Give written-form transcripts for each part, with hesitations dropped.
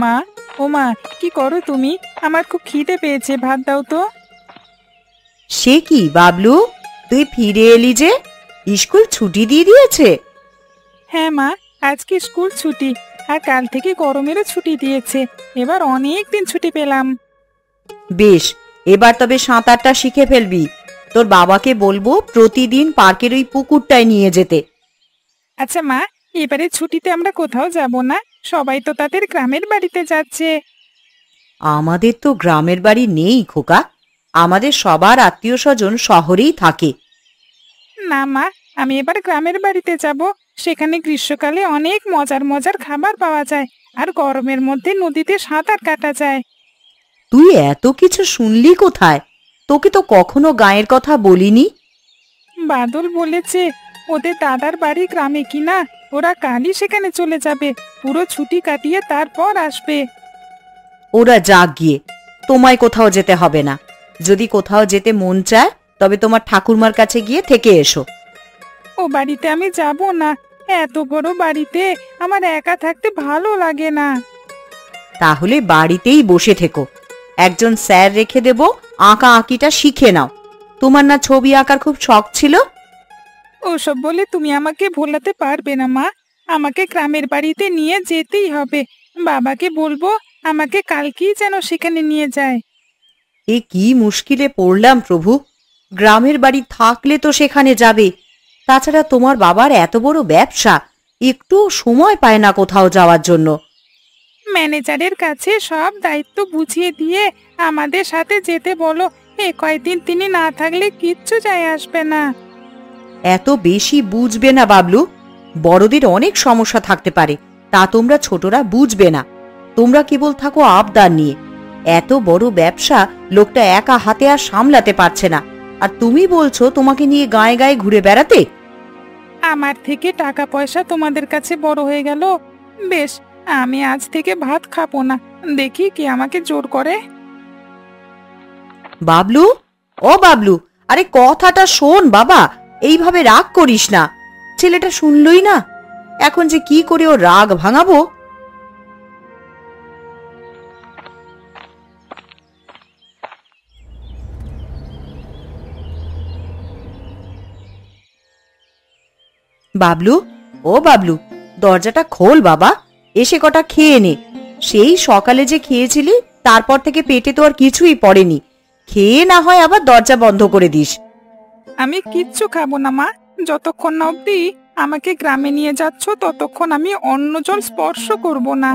মা। ও মা, কি করো তুমি? আমার খুব খিদে পেয়েছে, ভাত দাও তো। সে কি বাবলু, তুই ফিরে এলি যে? স্কুল ছুটি দিয়ে দিয়েছে? হ্যাঁ মা, আজকে স্কুল ছুটি। আর কাল থেকে গরমেরও ছুটি দিয়েছে। এবার অনেক দিন ছুটি পেলাম। বেশ, এবার তবে সাঁতারটা শিখে ফেলবি। তোর বাবাকে বলবো প্রতিদিন পার্কের ওই পুকুরটায় নিয়ে যেতে। আচ্ছা মা, এবারে ছুটিতে আমরা কোথাও যাব না? সবাই তো তাদের গ্রামের বাড়িতে যাচ্ছে। আমাদের তো গ্রামের বাড়ি নেই খোকা, আমাদের সবার আত্মীয় স্বজন শহরেই থাকে। না মা, আমি এবার গ্রামের বাড়িতে যাব। সেখানে গ্রীষ্মকালে অনেক মজার মজার খাবার পাওয়া যায়। আর গরমের মধ্যে নদীতে সাঁতার কাটা যায়। তুই এত কিছু শুনলি কোথায়? তোকে তো কখনো গায়ের কথা বলিনি। বাদল বলেছে ওদের দাদার বাড়ি গ্রামে কিনা। ওরা কালই সেখানে চলে যাবে। পুরো ছুটি কাটিয়ে তারপর আসবে। ওরা যাক গিয়ে, তোমায় কোথাও যেতে হবে না। যদি কোথাও যেতে মন চায় তবে তোমার ঠাকুরমার কাছে গিয়ে থেকে এসো। ও বাড়িতে আমি যাব না। এত বড় বাড়িতে আমার একা থাকতে ভালো লাগে না। তাহলে বাড়িতেই বসে থেকো। একজন স্যার রেখে দেব, আঁকা আঁকিটা শিখে নাও। তোমার না ছবি আঁকার খুব শখ ছিল? ওসব বলে তুমি আমাকে ভোলাতে পারবে না মা। আমাকে গ্রামের বাড়িতে নিয়ে যেতেই হবে। বাবাকে বলবো আমাকে কালকেই যেন সেখানে নিয়ে যায়। এ কি মুশকিলে পড়লাম প্রভু! গ্রামের বাড়ি থাকলে তো সেখানে যাবে। তাছাড়া তোমার বাবার এত বড় ব্যবসা, একটু সময় পায় না কোথাও যাওয়ার জন্য। ম্যানেজারের কাছে সব দায়িত্ব বুঝিয়ে দিয়ে আমাদের সাথে যেতে বলো। এ কয়দিন তিনি না থাকলে কিচ্ছু যায় আসবে না। এত বেশি বুঝবে না বাবলু, বড়দের অনেক সমস্যা থাকতে পারে, তা তোমরা ছোটরা বুঝবে না। তোমরা কেবল থাকো আবদার নিয়ে। এত বড় ব্যবসা লোকটা একা হাতে আর সামলাতে পারছে না, আর তুমি বলছো তোমাকে নিয়ে গায়ে গায়ে ঘুরে বেড়াতে। আমার থেকে টাকা পয়সা তোমাদের কাছে বড় হয়ে গেল। বেশ, আমি আজ থেকে ভাত খাবো না। দেখি কি আমাকে জোর করে। বাবলু, ও বাবলু, আরে কথাটা শোন বাবা, এইভাবে রাগ করিস না। ছেলেটা শুনলই না, এখন যে কি করে ও রাগ ভাঙাবো। বাবলু, ও বাবলু, দরজাটা খোল বাবা, এসে কটা খেয়ে নে। সেই সকালে যে খেয়েছিলি তারপর থেকে পেটে তো আর কিছুই পড়েনি। খেয়ে না হয় আবার দরজা বন্ধ করে দিস। আমি কিচ্ছু খাবো না মা। যতক্ষণ না অব্দি আমাকে গ্রামে নিয়ে যাচ্ছ ততক্ষণ আমি অন্ন জল স্পর্শ করব না।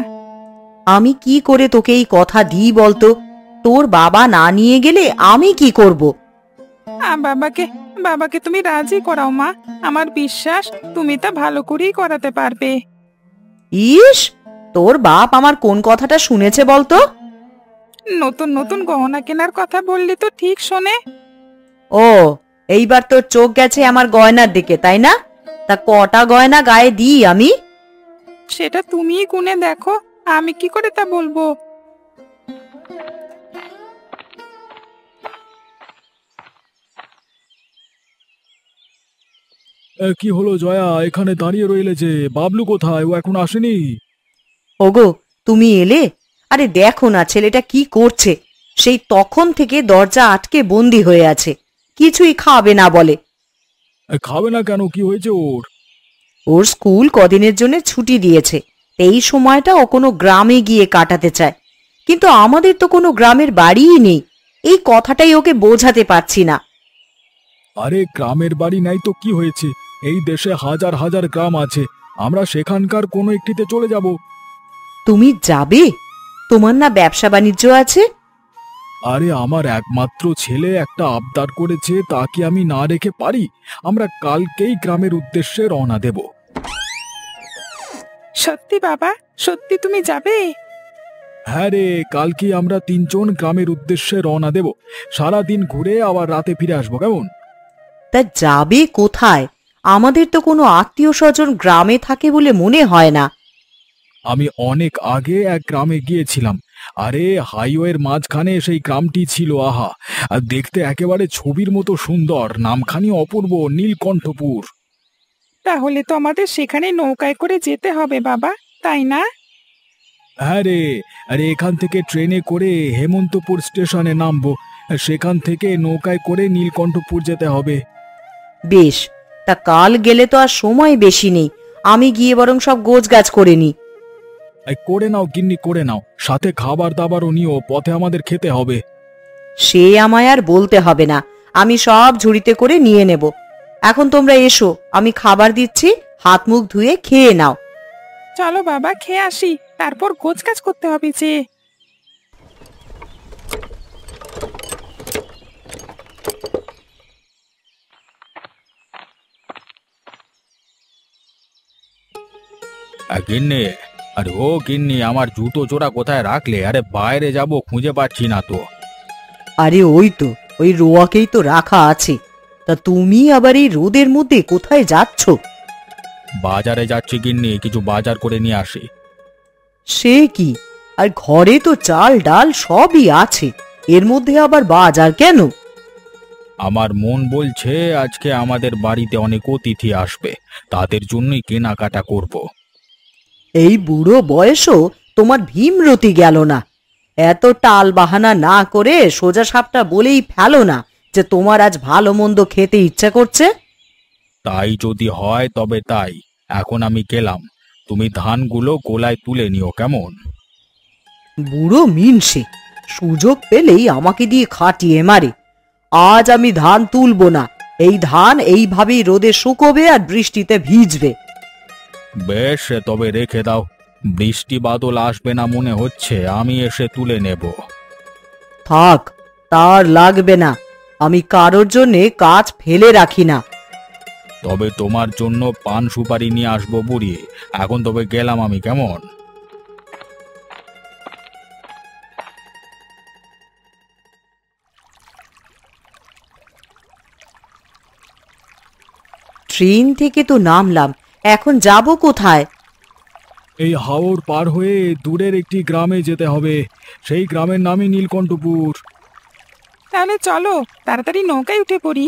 আমি কি করে তোকে এই কথা দিই বলতো? তোর বাবা না নিয়ে গেলে আমি কি করব? বাবাকে বাবাকে তুমি রাজি করাও মা। আমার বিশ্বাস তুমি তা ভালো করেই করাতে পারবে। ইস, তোর বাপ আমার কোন কথাটা শুনেছে বলতো? নতুন নতুন গহনা কেনার কথা বললে তো ঠিক শোনে। ও, এইবার তোর চোখ গেছে আমার গয়নার দিকে, তাই না? তা কটা গয়না গায়ে দিই আমি? সেটা তুমিই গুনে দেখো, আমি কি করে তা বলবো। কি হলো জয়া, এখানে দাঁড়িয়ে রইলে যে? বাবলু কোথায়? ও এখন আসেনি? ওগো, তুমি এলে? আরে দেখো না ছেলেটা কি করছে। সেই তখন থেকে দরজা আটকে বন্দি হয়ে আছে, কিছুই খাবে না বলে। খাবে না কেন? কি হয়েছে ওর? ওর স্কুল কদিনের জন্য ছুটি দিয়েছে। এই সময়টা ও কোনো গ্রামে গিয়ে কাটাতে চায়, কিন্তু আমাদের তো কোনো গ্রামের বাড়িই নেই। এই কথাটাই ওকে বোঝাতে পারছি না। আরে গ্রামের বাড়ি নাই তো কি হয়েছে? এই দেশে হাজার হাজার গ্রাম আছে। আমরা সেখানকার কোনো একটিতে চলে যাব। তুমি যাবে? তোমার না ব্যবসা বাণিজ্য আছে? আরে আমার একমাত্র ছেলে একটা আবদার করেছে, তা কি আমি না রেখে পারি? আমরা কালকেই গ্রামের উদ্দেশ্যে রওনা দেব। সত্যি বাবা? সত্যি তুমি যাবে? হ্যাঁ রে, কালকে আমরা তিনজন গ্রামের উদ্দেশ্যে রওনা দেব। সারাদিন ঘুরে আবার রাতে ফিরে আসবো, কেমন? তা যাবে কোথায়? আমাদের তো কোনো আত্মীয় স্বজন গ্রামে থাকে বলে মনে হয় না। আমি অনেক আগে এক গ্রামে গিয়েছিলাম। আরে হাইওয়ের মাঝখানে সেই গ্রামটি ছিল, আহা! আর দেখতে একেবারে ছবির মতো সুন্দর, নামখানি অপূর্ব, নীলকণ্ঠপুর। তাহলে তো আমাদের সেখানে নৌকায় করে যেতে হবে বাবা, তাই না? হ্যাঁ রে, আরে এখান থেকে ট্রেনে করে হেমন্তপুর স্টেশনে নামবো, সেখান থেকে নৌকায় করে নীলকণ্ঠপুর যেতে হবে। বেশ, তা কাল গেলে তো আর সময় বেশি নেই, আমি গিয়ে বরং সব গোছগাছ করে নি। এই করে নাও গিন্নি, করে নাও, সাথে খাবার দাবারও নিও, পথে আমাদের খেতে হবে। সে আমায় আর বলতে হবে না, আমি সব ঝুড়িতে করে নিয়ে নেব। এখন তোমরা এসো, আমি খাবার দিচ্ছি, হাত মুখ ধুয়ে খেয়ে নাও। চলো বাবা, খেয়ে আসি, তারপর গোছগাছ করতে হবে যে। গিন্নি, আরে ও গিন্নি, আমার জুতো জোড়া কোথায় রাখলে? আরে বাইরে যাব, খুঁজে পাচ্ছি না তো। আরে ওই তো, ওই রোয়াকেই তো রাখা আছে। তা তুমি আবার এই রোদের মধ্যে কোথায় যাচ্ছ? বাজারে যাচ্ছি গিন্নি, কিছু বাজার করে নিয়ে আসি। সে কি, আর ঘরে তো চাল ডাল সবই আছে, এর মধ্যে আবার বাজার কেন? আমার মন বলছে আজকে আমাদের বাড়িতে অনেক অতিথি আসবে, তাদের জন্যই কেনাকাটা করব। এই বুড়ো বয়সও তোমার ভীমরতি গেল না। এত টাল বাহানা না করে সোজা সাপটা বলেই ফেলো না যে তোমার আজ ভালো মন্দ খেতে ইচ্ছা করছে। তাই যদি হয় তবে তাই, এখন আমি গেলাম, তুমি ধানগুলো গোলায় তুলে নিও কেমন? বুড়ো মিনসে সুযোগ পেলেই আমাকে দিয়ে খাটিয়ে মারে। আজ আমি ধান তুলবো না, এই ধান এইভাবেই রোদে শুকোবে আর বৃষ্টিতে ভিজবে। বেশ, তবে রেখে দাও, বৃষ্টি বাদল আসবে না মনে হচ্ছে, আমি এসে তুলে নেব। থাক, তার লাগবে না, আমি কারোর জন্যে কাজ ফেলে রাখি না। তবে তোমার জন্য পান সুপারি নিয়ে আসবো বুড়ি, এখন তবে গেলাম আমি কেমন? ট্রেন থেকে তো নামলাম, এখন যাব কোথায়? এই হাওর পার হয়ে দূরের একটি গ্রামে যেতে হবে, সেই গ্রামের নামই নীলকণ্ঠপুর। তাহলে চলো তাড়াতাড়ি নৌকায় উঠে পড়ি।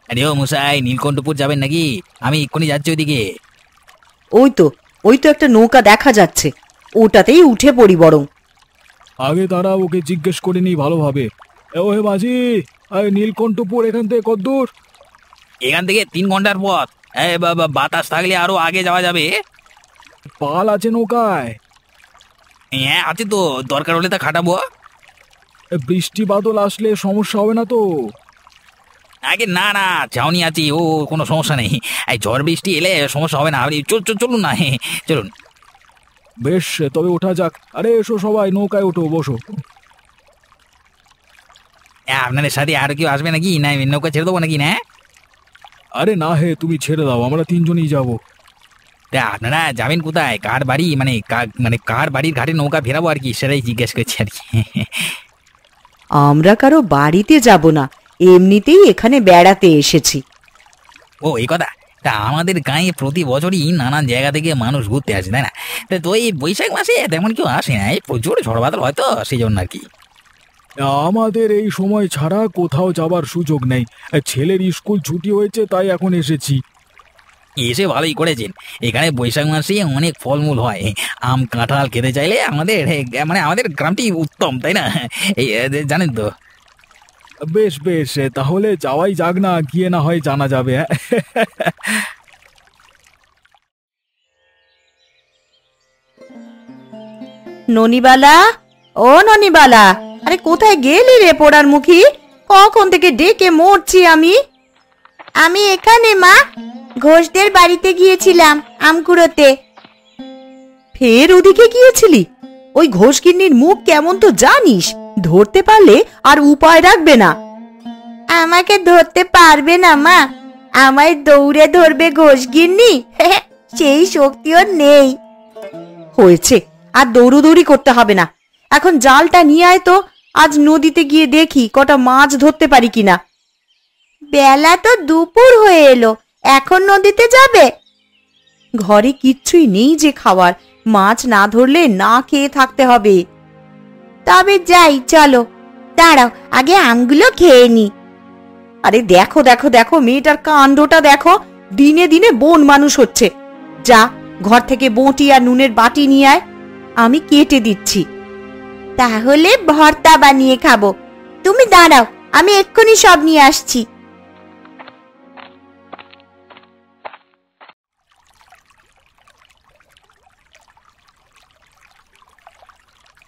আরে ও মশাই, নীলকণ্ঠপুর যাবেন নাকি? আমি এক্ষুনি যাচ্ছি ওইদিকে। ওই তো, ওই তো একটা নৌকা দেখা যাচ্ছে, ওটাতেই উঠে পড়ি বরং। আগে তারা ওকে জিজ্ঞেস করে নি ভালোভাবে। ও হে মাঝি, আরে নীলকণ্ঠপুর এখান থেকে কতদূর? এখান থেকে 3 ঘন্টার পথ। বাতাস থাকলে আরো আগে যাওয়া যাবে। পাল আছে নৌকায়? হ্যাঁ আছে তো, দরকার হলে তা খাটাবো। বৃষ্টি বাদল আসলে সমস্যা হবে না তো? আগে না না, ছাউনি আছি, ও কোনো সমস্যা নেই। এই ঝড় বৃষ্টি এলে সমস্যা হবে না। আপনি চলুন না, চলুন। বেশ, তবে ওঠা যাক। আরে এসো সবাই, নৌকায় ওঠো, বসো। আপনাদের সাথে আর কেউ আসবে নাকি? না নৌকা ছেড়ে দেবো নাকি? না আরে না হে, তুমি ছেড়ে দাও, আমরা 3 জনই যাব। আপনারা যাবেন কোথায়? কার বাড়ি, মানে কার বাড়ির ঘাটে নৌকা ফেরাবো আর কি, সেটাই জিজ্ঞেস করছি আর কি। আমরা কারো বাড়িতে যাব না, এমনিতেই এখানে বেড়াতে এসেছি। ও এই কথা। তা আমাদের গাঁয়ে প্রতি বছরই নানান জায়গা থেকে মানুষ ঘুরতে আসে, তাই না? তো এই বৈশাখ মাসে তেমন কেউ আসে না, এই প্রচুর ঝড় বাদল হয়তো, সেই জন্য আর কি। আমাদের এই সময় ছাড়া কোথাও যাবার সুযোগ নেই, ছেলের স্কুল ছুটি হয়েছে তাই এখন এসেছি। এসে ভালোই করেছেন। এখানে বৈশাখ মাসে অনেক ফলমূল হয়, আম কাঁঠাল খেতে চাইলে আমাদের মানে আমাদের গ্রামটি উত্তম, তাই না? এই জানেন তো। বেশ বেশ, তাহলে যাওয়াই যাক না, গিয়ে না হয় জানা যাবে। ননিবালা, ও ননিবালা, আরে কোথায় গেলি রে পোড়ার মুখী? কখন থেকে ডেকে মরছি আমি। আমি এখানে মা, ঘোষদের বাড়িতে গিয়েছিলাম আম কুড়োতে। ফের ওদিকে গিয়েছিলি? ওই ঘোষগিন্নির মুখ কেমন তো জানিস, ধরতে পারলে আর উপায় রাখবে না। আমাকে ধরতে পারবে না মা, আমায় দৌড়ে ধরবে ঘোষগিন্নি, সেই শক্তি ওর নেই। হয়েছে, আর দৌড়োদৌড়ি করতে হবে না, এখন জালটা নিয়ে আয় তো, আজ নদীতে গিয়ে দেখি কটা মাছ ধরতে পারি কিনা। বেলা তো দুপুর হয়ে এলো, এখন নদীতে যাবে? ঘরে কিচ্ছুই নেই যে খাওয়ার, মাছ না ধরলে না খেয়ে থাকতে হবে। তবে যাই চলো, দাঁড়াও আগে আমগুলো খেয়ে নি। আরে দেখো দেখো দেখো, মেয়েটার কাণ্ডটা দেখো, দিনে দিনে বোন মানুষ হচ্ছে। যা, ঘর থেকে বঁটি আর নুনের বাটি নিয়ে আয়, আমি কেটে দিচ্ছি। তাহলে ভর্তা বানিয়ে খাবো। তুমি দাঁড়াও, আমি এক্ষুনি সব নিয়ে আসছি।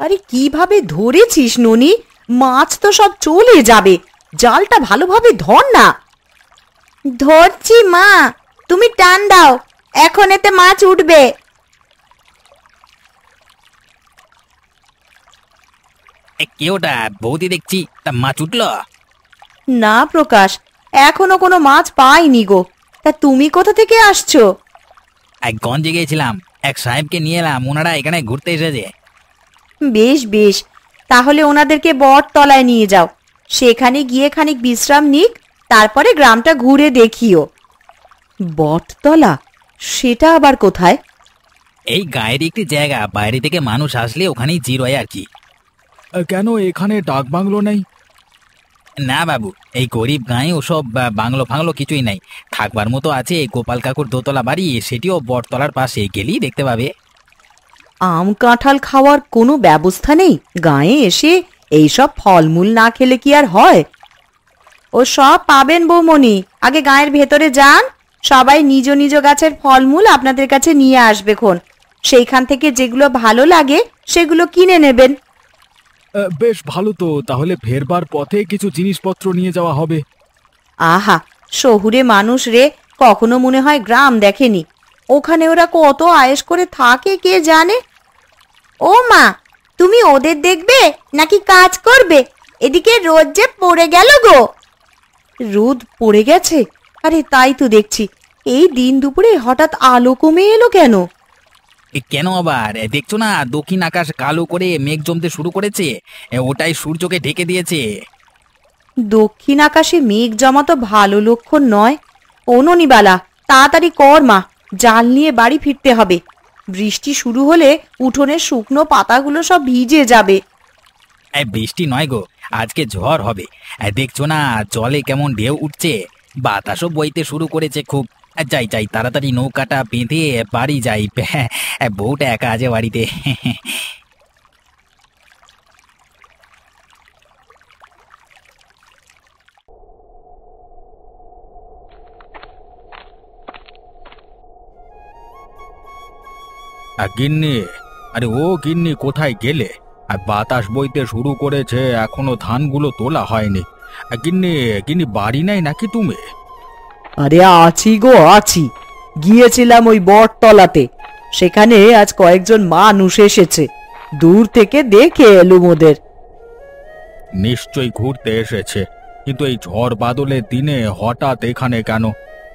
আরে কিভাবে ধরেছিস ননি? মাছ তো সব চলে যাবে, জালটা ভালোভাবে ধর না। ধরছি মা, তুমি টান দাও, এখন এতে মাছ উঠবে। কে ওটা? বৌদি দেখছি, তা মাছ উঠলো? না প্রকাশ, এখনো কোনো মাছ পাইনি গো। তা তুমি কোথা থেকে আসছো? এক গঞ্জে গিয়েছিলাম, এক সাহেবকে নিয়ে এলাম, ওনারা এখানে ঘুরতে এসেছে। বেশ বেশ, তাহলে ওনাদেরকে বটতলায় নিয়ে যাও, সেখানে গিয়ে খানিক বিশ্রাম নিক, তারপরে গ্রামটা ঘুরে দেখিও। বটতলা? সেটা আবার কোথায়? এই গায়ের একটি জায়গা, বাইরে থেকে মানুষ আসলে ওখানেই জিরোয় আর কি। কেন এখানে ডাক বাংলো নেই? না বাবু, এই গরিব গাঁয়ে ওসব বাংলো ফাংলো কিছুই নাই। থাকবার মতো আছে এই গোপাল কাকুর দোতলা বাড়ি, সেটিও বটতলার পাশে, গেলেই দেখতে পাবে। আম কাঁঠাল খাওয়ার কোনো ব্যবস্থা নেই গাঁয়ে এসে? এইসব ফলমূল না খেলে কি আর হয়? ও সব পাবেন বৌমণি, আগে গাঁয়ের ভেতরে যান, সবাই নিজ নিজ গাছের ফলমূল আপনাদের কাছে নিয়ে আসবে খন, সেইখান থেকে যেগুলো ভালো লাগে সেগুলো কিনে নেবেন। বেশ ভালো তো, তাহলে ফেরবার পথে কিছু জিনিসপত্র নিয়ে যাওয়া হবে। আহা, শহুরে মানুষ রে, কখনো মনে হয় গ্রাম দেখেনি। ওখানে ওরা কত আয়েশ করে থাকে কে জানে। ও মা, তুমি ওদের দেখবে নাকি কাজ করবে? এদিকে রোদ যে পড়ে গেল গো। রোদ পড়ে গেছে? আরে তাই তো দেখছি, এই দিন দুপুরে হঠাৎ আলো কমে এলো কেন? কেন আবার? দেখছো না, দক্ষিণ আকাশ কালো করে মেঘ জমতে শুরু করেছে, ওটাই সূর্যকে ঢেকে দিয়েছে। দক্ষিণ আকাশে মেঘ জমা তো ভালো লক্ষণ নয়। ও ননিবালা, তাড়াতাড়ি কর মা, জাল নিয়ে বাড়ি ফিরতে হবে। বৃষ্টি শুরু হলে উঠোনের শুকনো পাতাগুলো সব ভিজে যাবে। বৃষ্টি নয় গো, আজকে ঝড় হবে। দেখছো না জলে কেমন ঢেউ উঠছে, বাতাসও বইতে শুরু করেছে খুব। যাই যাই, তাড়াতাড়ি নৌকাটা বেঁধে বাড়ি যাই, বউটা একা আছে বাড়িতে। গিন্নি, আরে ও গিন্নি, কোথায় গেলে? আর বাতাস বইতে শুরু করেছে, এখনো ধানগুলো তোলা হয়নি। গিন্নি, গিন্নি বাড়ি নাই নাকি তুমি? আরে আছি গো আছি, গিয়েছিলাম ওই বটতলাতে, সেখানে আজ কয়েকজন মানুষ এসেছে, দূর থেকে দেখে এলুম ওদের। নিশ্চয়ই ঘুরতে এসেছে, কিন্তু এই ঝড় বাদলের দিনে হঠাৎ এখানে কেন?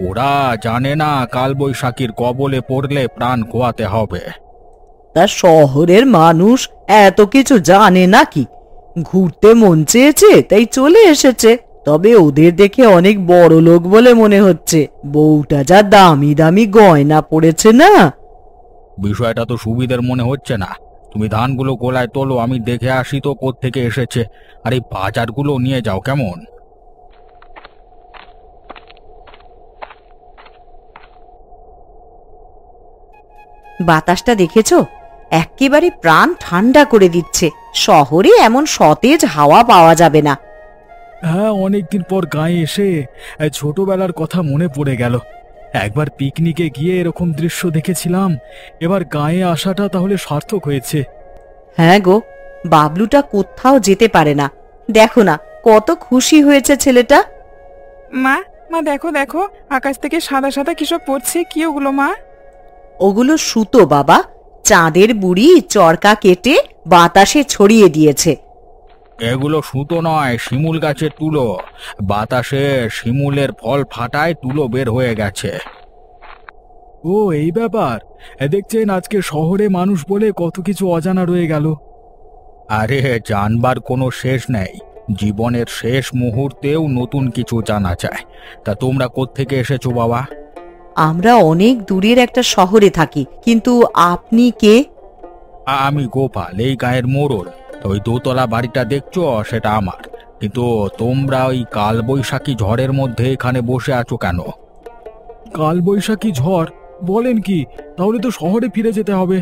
ওরা জানে না কালবৈশাখীর কবলে পড়লে প্রাণ খোয়াতে হবে? তা শহরের মানুষ এত কিছু জানে নাকি? ঘুরতে মন চেয়েছে তাই চলে এসেছে। তবে ওদের দেখে অনেক বড় লোক বলে মনে হচ্ছে, বউটা যা দামি দামি গয়না পড়েছে না। বিষয়টা তো সুবিধের মনে হচ্ছে না। তুমি ধানগুলো গোলায় তোলো, আমি দেখে আসি তো কোত্থেকে এসেছে। আর এই বাজারগুলো নিয়ে যাও কেমন? বাতাসটা দেখেছো? একেবারে প্রাণ ঠান্ডা করে দিচ্ছে। শহরে এমন সতেজ হাওয়া পাওয়া যাবে না। হ্যাঁ, অনেকদিন পর গাঁয়ে এসে ছোটবেলার কথা মনে পড়ে গেল। একবার পিকনিকে গিয়ে এরকম দৃশ্য দেখেছিলাম, এবার গাঁয়ে আসাটা তাহলে সার্থক হয়েছে। হ্যাঁ গো, বাবলুটা কোথাও যেতে পারে না, দেখো না কত খুশি হয়েছে ছেলেটা। মা, মা দেখো দেখো, আকাশ থেকে সাদা সাদা কিসব পড়ছে, কি ওগুলো মা? ওগুলো সুতো বাবা, চাঁদের বুড়ি চরকা কেটে বাতাসে ছড়িয়ে দিয়েছে। এগুলো সুতো নয়, শিমুল গাছের তুলো। বাতাসে শিমুলের ফল ফাটায় তুলো বের হয়ে গেছে। ও এই ব্যাপার! দেখছেন, আজকে শহরে মানুষ বলে কত কিছু অজানা রয়ে গেল। আরে জানবার কোনো শেষ নেই, জীবনের শেষ মুহূর্তেও নতুন কিছু জানা যায়। তা তোমরা কোত্থেকে এসেছো বাবা? আমরা অনেক দূরের একটা শহরে থাকি, কিন্তু আপনি কে? আমি গোপাল, এই গায়ের মোড়ল। ওই দোতলা বাড়িটা দেখছো, সেটা আমার। কিন্তু তোমরা ওই কালবৈশাখী ঝড়ের মধ্যে এখানে বসে আছো কেন? কালবৈশাখী ঝড় বলেন কি? তাহলে তো শহরে ফিরে যেতে হবে।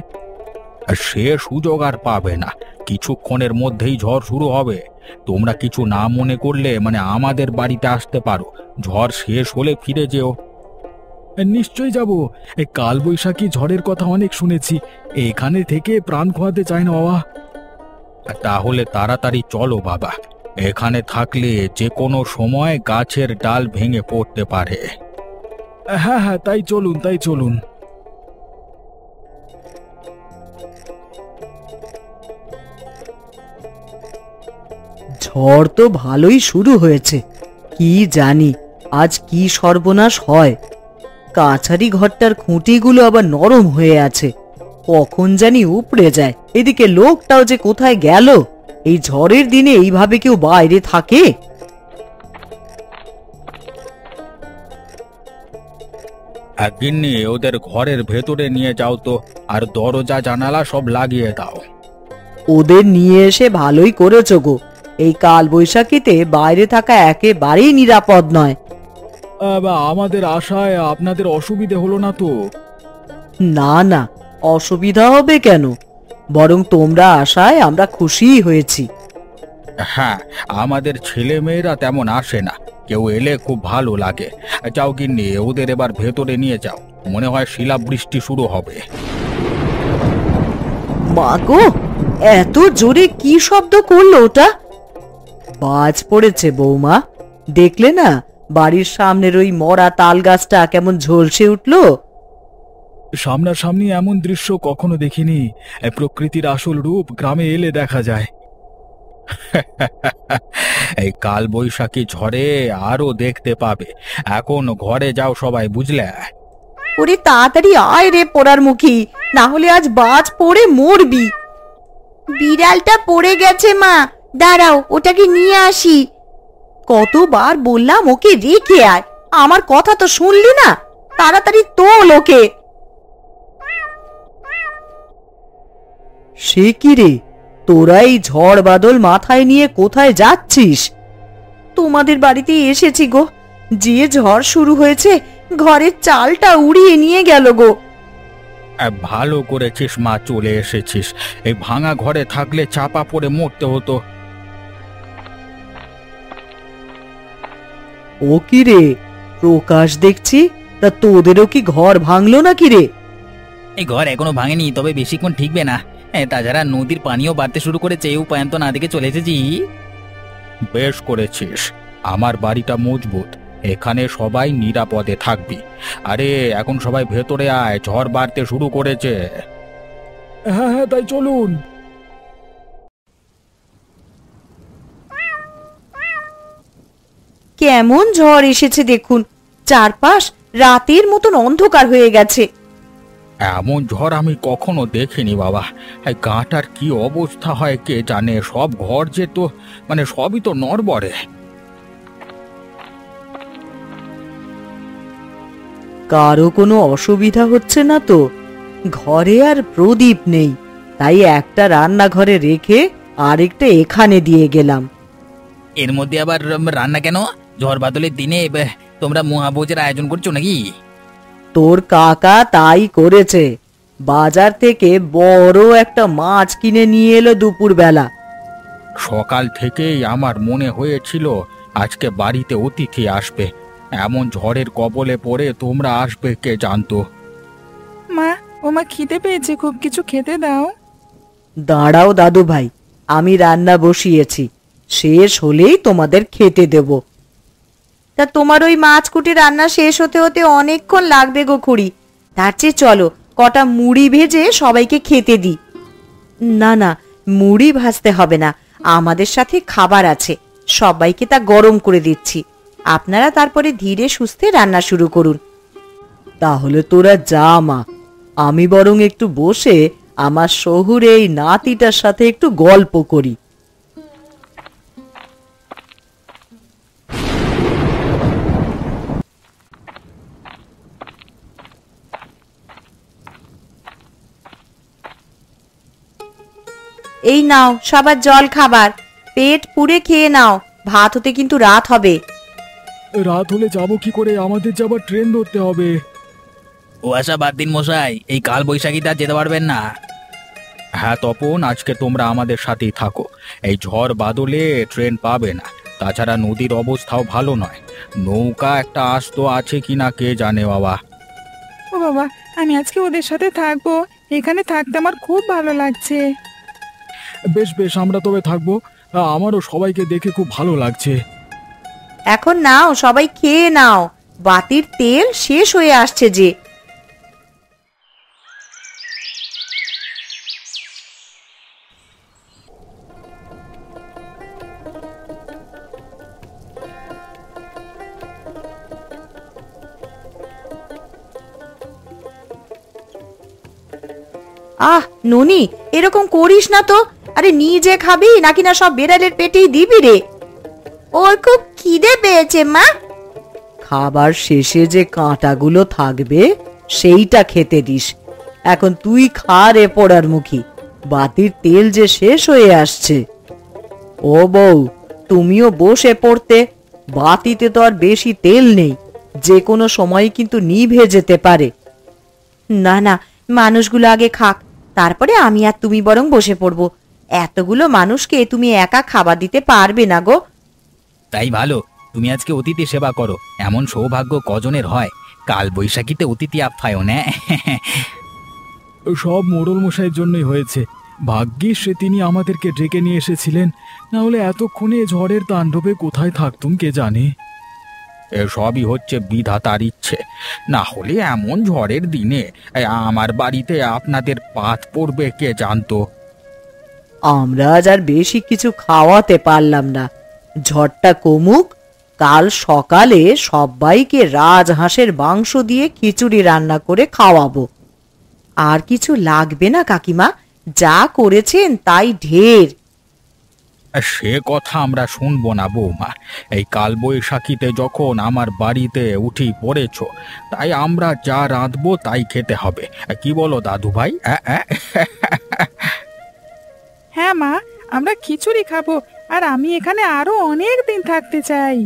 সে সুযোগ আর পাবে না, কিছুক্ষণের মধ্যেই ঝড় শুরু হবে। তোমরা কিছু না মনে করলে আমাদের বাড়িতে আসতে পারো, ঝড় শেষ হলে ফিরে যেও। নিশ্চয়ই যাব। এই কালবৈশাখী ঝড়ের কথা অনেক শুনেছি, এখানে থেকে প্রাণ খোয়াতে চাই না বাবা। তাহলে তাড়াতাড়ি চলো বাবা, এখানে থাকলে যে কোনো সময় গাছের ডাল ভেঙে পড়তে পারে। হ্যাঁ হ্যাঁ, তাই চলুন তাই চলুন। ঝড় তো ভালোই শুরু হয়েছে, কি জানি আজ কি সর্বনাশ হয়। কাছারি ঘরটার খুঁটিগুলো আবার নরম হয়ে আছে, কখন জানি উপড়ে যায়। এদিকে লোকটাও যে কোথায় গেল? এই ঝড়ের দিনে এইভাবে কেউ বাইরে থাকে? গিন্নি, ওদের ঘরের ভেতরে নিয়ে যাও তো, আর দরজা জানালা সব লাগিয়ে দাও। ওদের নিয়ে এসে ভালোই করেছো গো, এই কাল বৈশাখীতে বাইরে থাকা একেবারেই নিরাপদ নয়। আমাদের আশায় আপনাদের অসুবিধে হলো না তো? না না, অসুবিধা হবে কেন, বরং তোমরা আসায় আমরা খুশিই হয়েছি। হ্যাঁ, আমাদের ছেলে মেয়েরা তেমন আসে না, কেউ এলে খুব ভালো লাগে। যাও গিন্নি, ওদের এবার ভেতরে নিয়ে যাও, মনে হয় শিলাবৃষ্টি শুরু হবে। মা গো, এত জোরে কি শব্দ করলো ওটা? বাজ পড়েছে বৌমা, দেখলে না বাড়ির সামনের ওই মরা তাল গাছটা কেমন ঝলসে উঠলো? সামনাসামনি এমন দৃশ্য কখনো দেখিনি, প্রকৃতির আসল রূপ গ্রামে এলে দেখা যায়। এই কাল বৈশাখী ঝড়ে আরো দেখতে পাবে। এখন ঘরে যাও সবাই, বুঝলে? ওরে তাড়াতাড়ি আয় রে পোড়ার মুখী, না হলে আজ বাজ পড়ে মরবি। বিড়ালটা পড়ে গেছে মা, দাঁড়াও ওটাকে নিয়ে আসি। কতবার বললাম ওকে রেখে আয়, আমার কথা তো শুনলি না? তাড়াতাড়ি তোল ওকে। সে কি রে, তোরা এই ঝড় বাদল মাথায় নিয়ে কোথায় যাচ্ছিস? তোমাদের বাড়িতে এসেছি গো, যে ঝড় শুরু হয়েছে ঘরের চালটা উড়িয়ে নিয়ে গেল গো। ভালো করেছিস মা, চলে এসেছিস। এই ভাঙা ঘরে থাকলে চাপা পড়ে মরতে হতো। ও কি রে প্রকাশ দেখছি, তা তোদেরও কি ঘর ভাঙলো নাকি রে? এই ঘর এখনো ভাঙেনি, তবে বেশিক্ষণ ঠিকবে না। তাছাড়া নদীর পানিও বাড়তে শুরু করেছে, উপায়ন্ত না দিকে চলে এসেছি। বেশ করেছিস, আমার বাড়িটা মজবুত, এখানে সবাই নিরাপদে থাকবি। আরে এখন সবাই ভেতরে আয়, ঝড় বাড়তে শুরু করেছে। হ্যাঁ হ্যাঁ, তাই চলুন। কেমন ঝড় এসেছে দেখুন, চারপাশ রাতের মতন অন্ধকার হয়ে গেছে। এমন ঝড় আমি কখনো দেখিনি বাবা। এই গাঁটার কি অবস্থা হয় কে জানে, সব ঘর যে তো সবই তো নড়বড়ে। কারো কোনো অসুবিধা হচ্ছে না তো? ঘরে আর প্রদীপ নেই, তাই একটা রান্নাঘরে রেখে আরেকটা এখানে দিয়ে গেলাম। এর মধ্যে আবার রান্না কেন? ঝড় বাদলের দিনে তোমরা মহাভোজের আয়োজন করছো নাকি? তোর কাকা তাই করেছে, বাজার থেকে বড় একটা মাছ কিনে নিয়ে এলো দুপুর বেলা। সকাল থেকেই আমার মনে হয়েছিল আজকে বাড়িতে অতিথি আসবে, এমন ঝড়ের কবলে পড়ে তোমরা আসবে কে জানতো। মা, ওমা খিদে পেয়েছে খুব, কিছু খেতে দাও। দাঁড়াও দাদু ভাই, আমি রান্না বসিয়েছি, শেষ হলেই তোমাদের খেতে দেব। তা তোমার ওই মাছ কুটি রান্না শেষ হতে হতে অনেকক্ষণ লাগবে গো খুড়ি, তার চেয়ে চলো কটা মুড়ি ভেজে সবাইকে খেতে দিই। না না, মুড়ি ভাজতে হবে না, আমাদের সাথে খাবার আছে, সবাইকে তা গরম করে দিচ্ছি। আপনারা তারপরে ধীরে সুস্থে রান্না শুরু করুন। তাহলে তোরা যা মা, আমি বরং একটু বসে আমার শহুরে এই নাতিটার সাথে একটু গল্প করি। এই নাও সবার জল খাবার, পেট পুড়ে খেয়ে নাও, ভাত হতে কিন্তু রাত হবে। রাত হলে যাব কি করে? আমাদের যে আবার ট্রেন ধরতে হবে। ও আশা বাদ দিন মশাই, এই কাল বৈশাখীতে আর যেতে পারবেন না। হ্যাঁ তপন, আজকে তোমরা আমাদের সাথেই থাকো। এই ঝড় বাদলে ট্রেন পাবে না, তাছাড়া নদীর অবস্থাও ভালো নয়। নৌকা একটা আসতো আছে কিনা কে জানে বাবা। ও বাবা, আমি আজকে ওদের সাথে থাকবো। এখানে থাকতে আমার খুব ভালো লাগছে। বেশ বেশ, আমরা তবে থাকবো। আমারও সবাইকে দেখে খুব ভালো লাগছে। এখন নাও, সবাই খেয়ে নাও, বাতির তেল শেষ হয়ে আসছে যে। আহ ননি, এরকম করিস না তো। আরে নিজে খাবি নাকি না সব বেড়ালের পেটেই দিবি রে? ওর খুব খিদে পেয়েছে মা। খাবার শেষে যে কাঁটাগুলো থাকবে সেইটা খেতে দিস। এখন তুই খা রে পোড়ার মুখী, বাতির তেল যে শেষ হয়ে আসছে। ও বউ, তুমিও বসে পড়তে। বাতিতে তো আর বেশি তেল নেই, যে কোনো সময় কিন্তু নিভে যেতে পারে। না না, মানুষগুলো আগে খাক, তারপরে আমি আর তুমি বরং বসে পড়বো। এতগুলো মানুষকে তুমি একা খাবার দিতে পারবে না গো। তাই ভালো, তুমি আজকে অতিথি সেবা করো। এমন সৌভাগ্য কজনের হয়? কাল বৈশাখীতে অতিথি আপ্যায়ন। সব মোড়ল মশাইয়ের জন্যই হয়েছে। ভাগ্যিস সে তিনি আমাদেরকে ডেকে নিয়ে এসেছিলেন, না হলে এতক্ষণে ঝড়ের তাণ্ডবে কোথায় থাকতুম কে জানে। এসবই হচ্ছে বিধাতার ইচ্ছে, না হলে এমন ঝড়ের দিনে আমার বাড়িতে আপনাদের পাত পড়বে কে জানতো। আমরা আজ আর বেশি কিছু খাওয়াতে পারলাম না। ঝড়টা কমুক, কাল সকালে সবাইকে রাজহাঁসের মাংস দিয়ে খিচুড়ি রান্না করে খাওয়াবো। আর কিছু লাগবে না কাকিমা, যা করেছেন তাই ঢের। সে কথা আমরা শুনবো না বৌমা। এই কাল বৈশাখীতে যখন আমার বাড়িতে উঠি পড়েছ, তাই আমরা যা রাঁধবো তাই খেতে হবে। কি বলো দাদু ভাই? হ্যাঁ মা, আমরা খিচুড়ি খাবো। আর আমি এখানে আরো অনেক দিন থাকতে চাই।